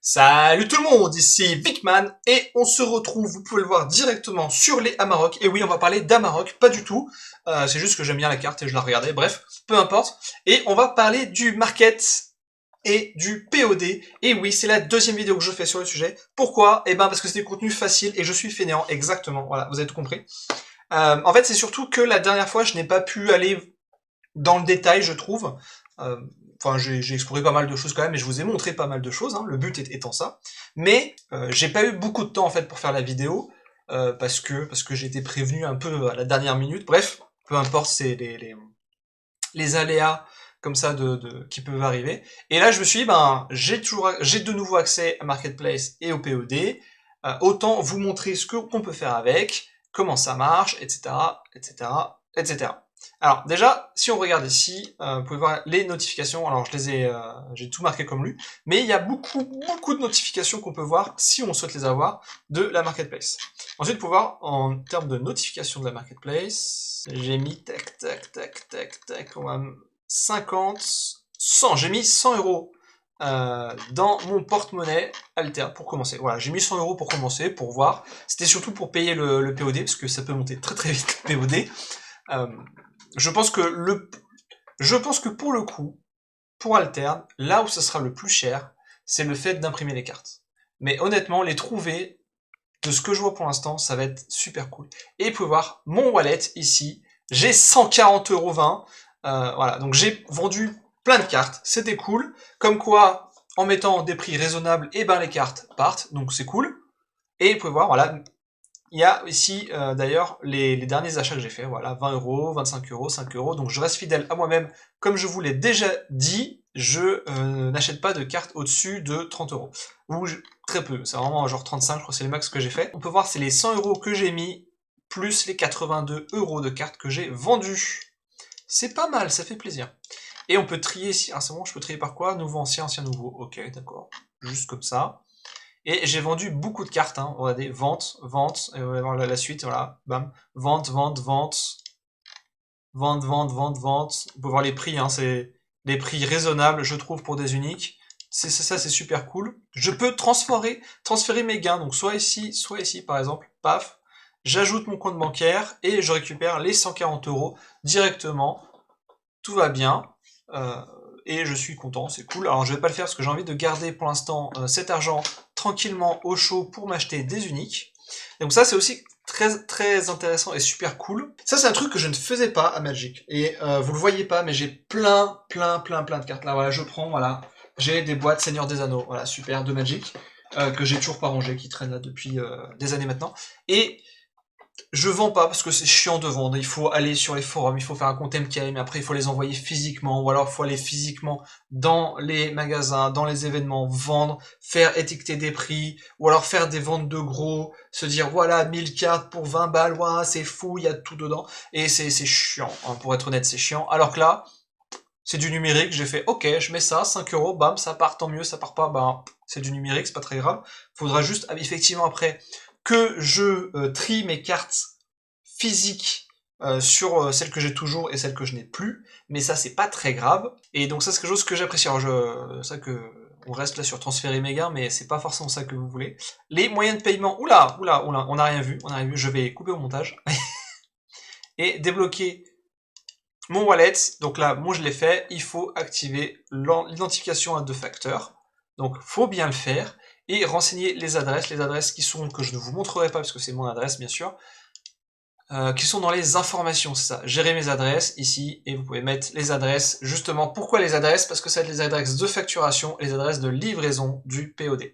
Salut tout le monde, ici Vicman et on se retrouve, vous pouvez le voir directement sur les Amarok. Et oui, on va parler d'Amarok, pas du tout, c'est juste que j'aime bien la carte et je la regardais, bref, peu importe. Et on va parler du market et du POD. Et oui, c'est la deuxième vidéo que je fais sur le sujet. Pourquoi? Eh ben parce que c'est des contenus faciles et je suis fainéant, exactement, voilà, vous avez tout compris. En fait, c'est surtout que la dernière fois, je n'ai pas pu aller dans le détail, je trouve. Euh, Enfin, j'ai exploré pas mal de choses quand même, et je vous ai montré pas mal de choses, hein, le but étant ça. Mais j'ai pas eu beaucoup de temps en fait pour faire la vidéo, parce que j'ai été prévenu un peu à la dernière minute. Bref, peu importe, c'est les aléas comme ça qui peuvent arriver. Et là, je me suis dit, ben, j'ai de nouveau accès à Marketplace et au POD. Autant vous montrer ce qu'on peut faire avec, comment ça marche, etc., etc., etc. Alors déjà, si on regarde ici, vous pouvez voir les notifications. Alors je les ai, j'ai tout marqué comme lu, mais il y a beaucoup de notifications qu'on peut voir si on souhaite les avoir de la marketplace. Ensuite, vous pouvez voir en termes de notifications de la marketplace, j'ai mis tac tac tac tac tac, on va 50, 100. J'ai mis 100 euros dans mon porte-monnaie Alter pour commencer. Voilà, j'ai mis 100 euros pour commencer, pour voir. C'était surtout pour payer le POD parce que ça peut monter très vite le POD. Je pense que pour le coup, pour Alterne, là où ça sera le plus cher, c'est le fait d'imprimer les cartes. Mais honnêtement, les trouver, de ce que je vois pour l'instant, ça va être super cool. Et vous pouvez voir mon wallet ici, j'ai 140,20 €. Voilà, donc j'ai vendu plein de cartes, c'était cool. Comme quoi, en mettant des prix raisonnables, et ben les cartes partent, donc c'est cool. Et vous pouvez voir, voilà, il y a ici d'ailleurs les derniers achats que j'ai fait, voilà, 20 euros, 25 euros, 5 euros, donc je reste fidèle à moi-même. Comme je vous l'ai déjà dit, je n'achète pas de cartes au-dessus de 30 euros. Ou très peu, c'est vraiment genre 35, je crois que c'est les max que j'ai fait. On peut voir c'est les 100 euros que j'ai mis, plus les 82 euros de cartes que j'ai vendues. C'est pas mal, ça fait plaisir. Et on peut trier ici, ah c'est bon, je peux trier par quoi? Nouveau, ancien, ancien, nouveau, ok, d'accord. Juste comme ça. Et j'ai vendu beaucoup de cartes, hein. Regardez, vente, vente, et on va voir la suite, voilà, bam, vente, vente, vente, vente, vente, vente, vente. On peut voir les prix, hein, c'est les prix raisonnables, je trouve, pour des uniques. Ça, c'est super cool. Je peux transférer mes gains, donc soit ici, par exemple, paf, j'ajoute mon compte bancaire et je récupère les 140 euros directement. Tout va bien. Euh, et je suis content, c'est cool. Alors je vais pas le faire parce que j'ai envie de garder pour l'instant cet argent tranquillement au chaud pour m'acheter des uniques. Donc ça c'est aussi très intéressant et super cool. Ça c'est un truc que je ne faisais pas à Magic. Et vous le voyez pas, mais j'ai plein de cartes. Là voilà, je prends, voilà. J'ai des boîtes Seigneur des Anneaux, voilà, super, de Magic, que j'ai toujours pas rangé, qui traînent là depuis des années maintenant. Et je vends pas parce que c'est chiant de vendre. Il faut aller sur les forums, il faut faire un compte MKM, après il faut les envoyer physiquement, ou alors il faut aller physiquement dans les magasins, dans les événements, vendre, faire étiqueter des prix, ou alors faire des ventes de gros, se dire voilà 1000 cartes pour 20 balles, ouah, c'est fou, il y a tout dedans. Et c'est chiant, hein, pour être honnête, c'est chiant. Alors que là, c'est du numérique, j'ai fait ok, je mets ça, 5 euros, bam, ça part, tant mieux, ça part pas, ben c'est du numérique, c'est pas très grave. Faudra juste effectivement après que je trie mes cartes physiques sur celles que j'ai toujours et celles que je n'ai plus, mais ça c'est pas très grave. Et donc ça c'est quelque chose que j'apprécie. Alors ça que on reste là sur transférer mes gains, mais c'est pas forcément ça que vous voulez. Les moyens de paiement, oula, on n'a rien vu, je vais couper au montage. Et débloquer mon wallet, donc là, moi je l'ai fait, il faut activer l'identification à 2 facteurs. Donc faut bien le faire et renseigner les adresses qui sont, que je ne vous montrerai pas parce que c'est mon adresse bien sûr, qui sont dans les informations, c'est ça. Gérer mes adresses ici et vous pouvez mettre les adresses. Justement, pourquoi les adresses? Parce que ça va être les adresses de facturation et les adresses de livraison du POD.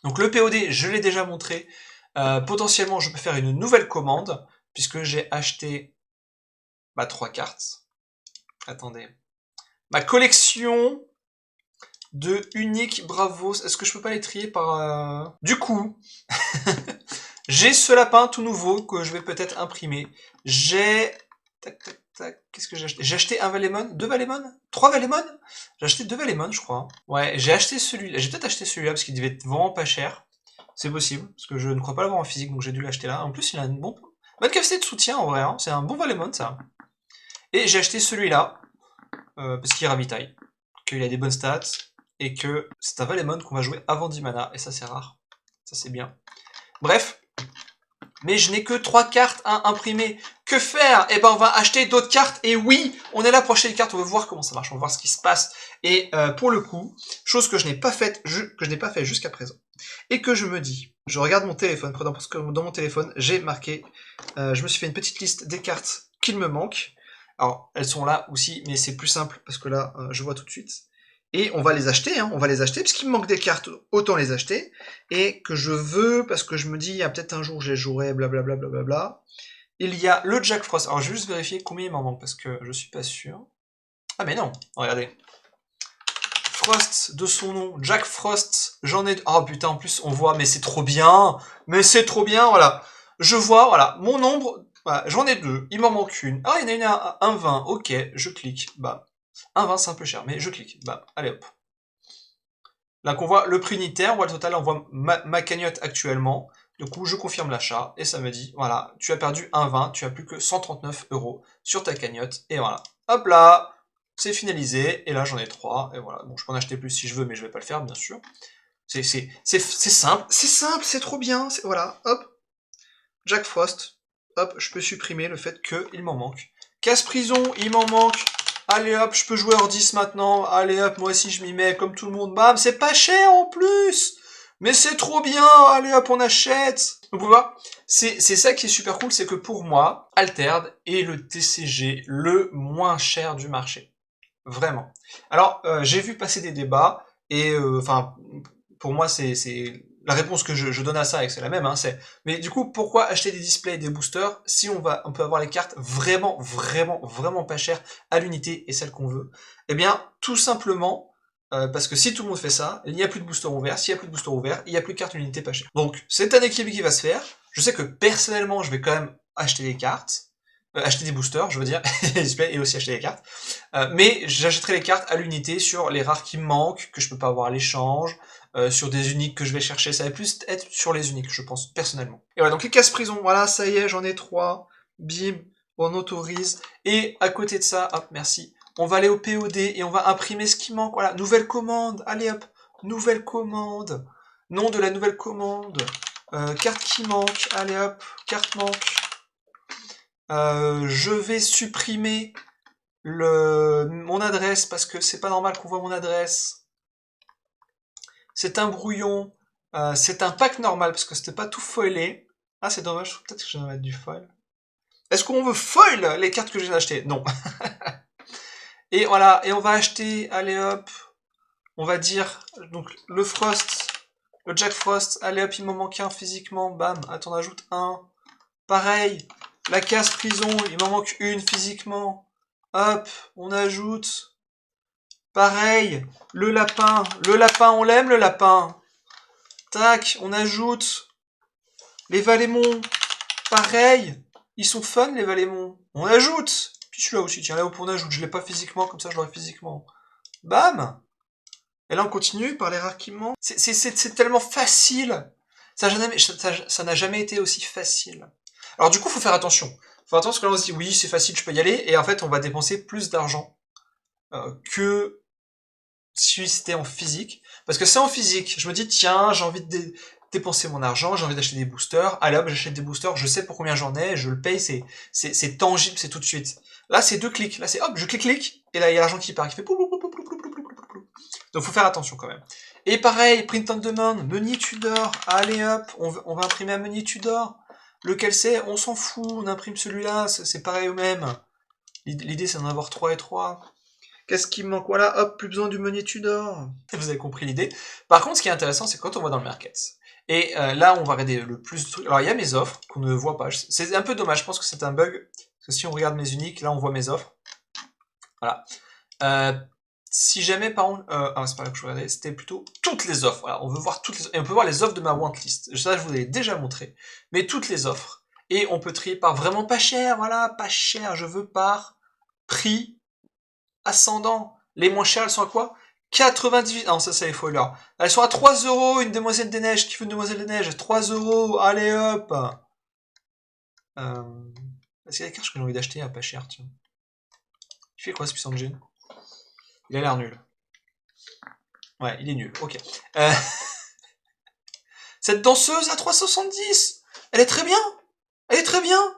Donc le POD, je l'ai déjà montré. Potentiellement, je peux faire une nouvelle commande puisque j'ai acheté 3 cartes. Attendez. Ma collection de uniques Bravos. Est-ce que je peux pas les trier par... Du coup, j'ai ce lapin tout nouveau que je vais peut-être imprimer. J'ai... Tac, tac, tac. Qu'est-ce que j'ai acheté? J'ai acheté un Valemon, 2 Valemon, 3 Valemon. J'ai acheté 2 Valemon, je crois. Ouais, j'ai acheté celui-là. J'ai peut-être acheté celui-là parce qu'il devait être vraiment pas cher. C'est possible, parce que je ne crois pas l'avoir en physique, donc j'ai dû l'acheter là. En plus, il a une bonne capacité de soutien en vrai. Hein. C'est un bon Valemon, ça. Et j'ai acheté celui-là, parce qu'il ravitaille. Qu'il a des bonnes stats. et que c'est un Valemon qu'on va jouer avant 10 mana, et ça c'est rare. Ça c'est bien. Bref. Mais je n'ai que 3 cartes à imprimer. Que faire? Eh ben on va acheter d'autres cartes. Et oui, on est là pour acheter des cartes. On veut voir comment ça marche. On va voir ce qui se passe. Et pour le coup, chose que je n'ai pas faite, jusqu'à présent, et que je me dis, je regarde mon téléphone, parce que dans mon téléphone, j'ai marqué, je me suis fait une petite liste des cartes qu'il me manque. Alors elles sont là aussi, mais c'est plus simple parce que là, je vois tout de suite. Et on va les acheter, on va les acheter, puisqu'il me manque des cartes, autant les acheter, et que je veux, parce que je me dis, il y a peut-être un jour je les jouerai, blablabla, blablabla. Il y a le Jack Frost, alors je vais juste vérifier combien il m'en manque, parce que je suis pas sûr. Ah mais non, regardez. Frost, de son nom, Jack Frost, j'en ai... Oh putain, en plus on voit, mais c'est trop bien, voilà. Je vois, voilà, mon nombre, voilà, j'en ai 2, il m'en manque une. Ah, il y en a une à 1,20, ok, je clique, bah... 1,20 c'est un peu cher, mais je clique. Bah, allez hop. Là qu'on voit le prix unitaire, on voit le total, on voit ma cagnotte actuellement. Du coup, je confirme l'achat et ça me dit, voilà, tu as perdu 1,20, tu as plus que 139 € sur ta cagnotte. Et voilà. Hop là, c'est finalisé. Et là, j'en ai 3. Et voilà. Bon, je peux en acheter plus si je veux, mais je vais pas le faire, bien sûr. C'est simple. C'est simple, c'est trop bien. Voilà, hop. Jack Frost. Hop, je peux supprimer le fait qu'il m'en manque. Casse-prison, il m'en manque. Allez hop, je peux jouer hors 10 maintenant. Allez hop, moi aussi je m'y mets comme tout le monde. Bam, c'est pas cher en plus. Mais c'est trop bien. Allez hop, on achète. Donc vous voyez, c'est ça qui est super cool, c'est que pour moi, Altered est le TCG le moins cher du marché. Vraiment. Alors, j'ai vu passer des débats et enfin, pour moi, c'est la réponse que je donne à ça, et c'est la même, c'est. Mais du coup, pourquoi acheter des displays et des boosters si on peut avoir les cartes vraiment, vraiment, vraiment pas chères à l'unité et celles qu'on veut? Eh bien, tout simplement parce que si tout le monde fait ça, il n'y a plus de booster ouvert. S'il n'y a plus de booster ouvert, il n'y a plus de cartes unité pas chères. Donc, c'est un équilibre qui va se faire. Je sais que personnellement, je vais quand même acheter des cartes, acheter des boosters, je veux dire, et aussi acheter des cartes. Mais j'achèterai les cartes à l'unité sur les rares qui me manquent, que je peux pas avoir à l'échange, sur des uniques que je vais chercher. Ça va plus être sur les uniques, je pense, personnellement. Et voilà, donc les casse-prison, voilà, ça y est, j'en ai 3. Bim, on autorise. Et à côté de ça, hop, merci. On va aller au POD et on va imprimer ce qui manque. Voilà, nouvelle commande. Allez hop, nouvelle commande. Nom de la nouvelle commande. Carte qui manque. Allez hop, carte manque. Je vais supprimer mon adresse parce que c'est pas normal qu'on voit mon adresse. C'est un brouillon. C'est un pack normal parce que c'était pas tout foilé. Ah, c'est dommage, peut-être que je vais mettre du foil. Est-ce qu'on veut foil les cartes que j'ai achetées? Non. Et voilà, et on va acheter, allez hop, on va dire, donc le Frost, le Jack Frost, allez hop, il m'en manque un physiquement, bam, attends, on ajoute un. Pareil, la casse prison, il m'en manque une physiquement. Hop, on ajoute. Pareil, le lapin, on l'aime le lapin. Tac, on ajoute. Les Valémons, pareil, ils sont fun les Valémons. On ajoute. Puis celui-là aussi, tiens, là où on ajoute, je l'ai pas physiquement, comme ça je l'aurai physiquement. Bam. Et là on continue par les rares qui manquent. C'est tellement facile. Ça n'a jamais été aussi facile. Alors du coup, faut faire attention. Faut faire attention parce que là on se dit oui, c'est facile, je peux y aller, et en fait on va dépenser plus d'argent que si c'était en physique. Parce que c'est en physique. Je me dis, tiens, j'ai envie de dépenser mon argent, j'ai envie d'acheter des boosters. Allez hop, j'achète des boosters, je sais pour combien j'en ai, je le paye, c'est tangible, c'est tout de suite. Là, c'est 2 clics. Là, c'est hop, je clique, et là, il y a l'argent qui part, qui fait pou, pou, pou, pou, pou, pou, pou, pou, pou, pou. Donc, faut faire attention quand même. Et pareil, print on demand, Meunier Tudor. Allez hop, on va imprimer un Meunier Tudor. Lequel c'est? On s'en fout, on imprime celui-là, c'est pareil au même. L'idée, c'est d'en avoir 3 et 3. Qu'est-ce qui me manque? Voilà, hop, plus besoin du Meunier Tudor. Vous avez compris l'idée. Par contre, ce qui est intéressant, c'est quand on va dans le market. Et là, on va regarder le plus de trucs. Alors, il y a mes offres qu'on ne voit pas. C'est un peu dommage, je pense que c'est un bug. Parce que si on regarde mes uniques, là, on voit mes offres. Voilà. Si jamais, par contre... c'est pas là que je regardais, c'était plutôt toutes les offres. Voilà, on veut voir toutes les offres. Et on peut voir les offres de ma want list. Ça, je vous l'ai déjà montré. Mais toutes les offres. Et on peut trier par vraiment pas cher. Voilà, pas cher. Je veux par prix ascendant. Les moins chères, elles sont à quoi? 98. Non, ça, c'est les foilers. Elles sont à 3 €, une demoiselle des neiges. Qui veut une demoiselle des neiges? 3 €. Allez, hop. Est-ce qu'il y a des cartes que j'ai envie d'acheter à pas cher, tiens. Il fait quoi, ce puissant de gêne? Il a l'air nul. Ouais, il est nul, ok. Cette danseuse à 370, elle est très bien. Elle est très bien.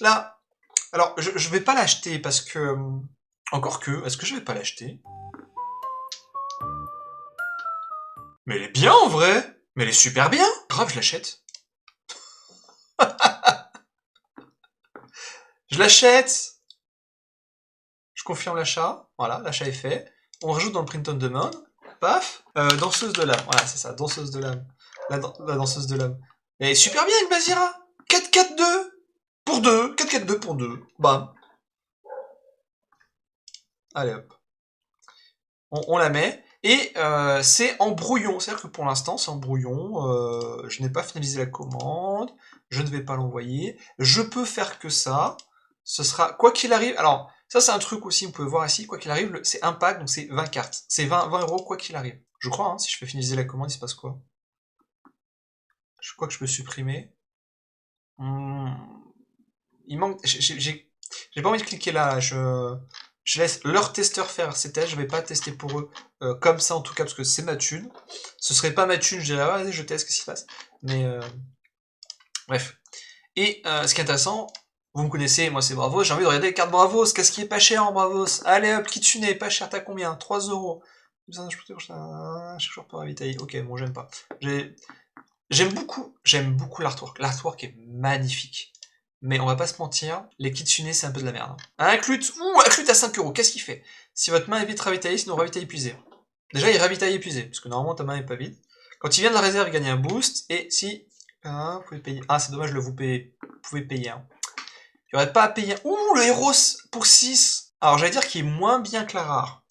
Là, alors, je vais pas l'acheter parce que... Encore que, est-ce que je vais pas l'acheter? Mais elle est bien en vrai. Mais elle est super bien. Grave, je l'achète. Je l'achète. Je confirme l'achat. Voilà, l'achat est fait. On rajoute dans le print on demand. Paf. Danseuse de l'âme. Voilà, c'est ça, danseuse de l'âme. La danseuse de l'âme. Elle est super bien avec Bazira. 4-4-2. Pour 2. 4-4-2 pour 2. Bam. Allez hop. On la met. Et c'est en brouillon. C'est-à-dire que pour l'instant, c'est en brouillon. Je n'ai pas finalisé la commande. Je ne vais pas l'envoyer. Je peux faire que ça. Ce sera, quoi qu'il arrive... Alors, ça c'est un truc aussi, vous pouvez voir ici. Quoi qu'il arrive, c'est un pack, donc c'est 20 cartes. C'est 20 € quoi qu'il arrive. Je crois, hein, si je fais finaliser la commande, il se passe quoi? Je crois que je peux supprimer. Il manque... J'ai pas envie de cliquer là. Je laisse leur testeur faire ses tests, je vais pas tester pour eux comme ça en tout cas, parce que c'est ma thune. Ce serait pas ma thune, je dirais, ah, vas-y, je teste, qu'est-ce qui se passe. Mais bref. Et ce qui est intéressant, vous me connaissez, moi c'est Bravos, j'ai envie de regarder les cartes Bravos, qu'est-ce qui est pas cher en Bravos? Allez hop, Kitsune, pas cher, t'as combien? 3 €. Chaque jour pour ravitailler. Ok, bon, j'aime pas. J'aime beaucoup l'artwork. L'artwork est magnifique. Mais on va pas se mentir, les Kitsune c'est un peu de la merde. Un Clut, un Clut à 5 €, qu'est-ce qu'il fait? Si votre main est vite ravitaillée, sinon ravitaille épuisé. Déjà il ravitaille épuisé, parce que normalement ta main est pas vide. Quand il vient de la réserve, il gagne un boost, et si... vous pouvez payer... Ah c'est dommage, vous pouvez payer. Hein. Il n'y aurait pas à payer... Ouh, le Héros pour 6. Alors j'allais dire qu'il est moins bien que la rare.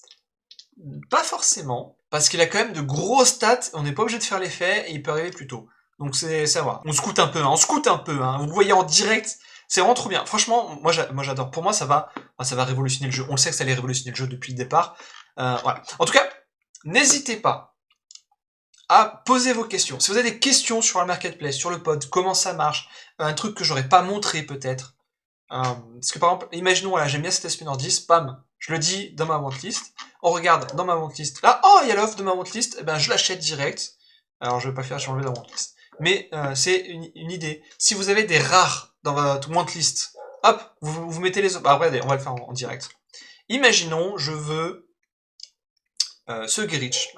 Pas forcément, parce qu'il a quand même de gros stats, on n'est pas obligé de faire l'effet, et il peut arriver plus tôt. Donc c'est ça va. On scoute un peu, hein. Vous le voyez en direct, c'est vraiment trop bien. Franchement, moi j'adore. Pour moi ça va révolutionner le jeu. On le sait que ça allait révolutionner le jeu depuis le départ. Voilà. En tout cas, n'hésitez pas à poser vos questions. Si vous avez des questions sur le marketplace, sur le pod, comment ça marche, un truc que j'aurais pas montré peut-être. Parce que par exemple, imaginons, voilà, j'aime bien cet Espioneur 10, pam, je le dis dans ma wantlist. On regarde dans ma wantlist. Là, oh, il y a l'offre de ma wantlist, eh ben je l'achète direct. Alors je vais pas faire changer la wantlist. Mais c'est une idée. Si vous avez des rares dans votre wantlist, hop, vous mettez les autres. Bah, après, on va le faire en direct. Imaginons, je veux ce Grich.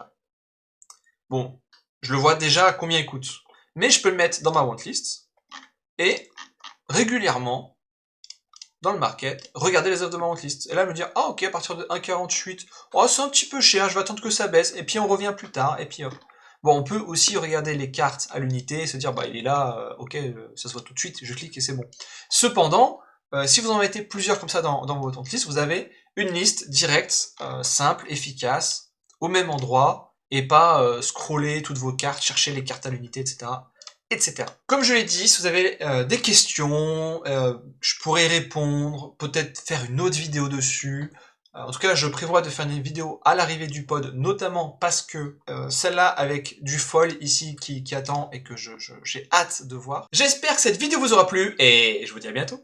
Bon, je le vois déjà à combien il coûte. Mais je peux le mettre dans ma wantlist. Et régulièrement, dans le market, regardez les offres de ma wantlist. Et là, me dire, ah ok, à partir de 1,48, oh c'est un petit peu cher, je vais attendre que ça baisse, et puis on revient plus tard, et puis hop. Bon, on peut aussi regarder les cartes à l'unité, et se dire, bah il est là, ok, ça se voit tout de suite, je clique et c'est bon. Cependant, si vous en mettez plusieurs comme ça dans votre wantlist, vous avez une liste directe, simple, efficace, au même endroit, et pas scroller toutes vos cartes, chercher les cartes à l'unité, etc. etc. Comme je l'ai dit, si vous avez des questions, je pourrais répondre, peut-être faire une autre vidéo dessus. En tout cas, je prévois de faire une vidéo à l'arrivée du pod, notamment parce que celle-là avec du foil ici qui attend et que j'ai hâte de voir. J'espère que cette vidéo vous aura plu et je vous dis à bientôt.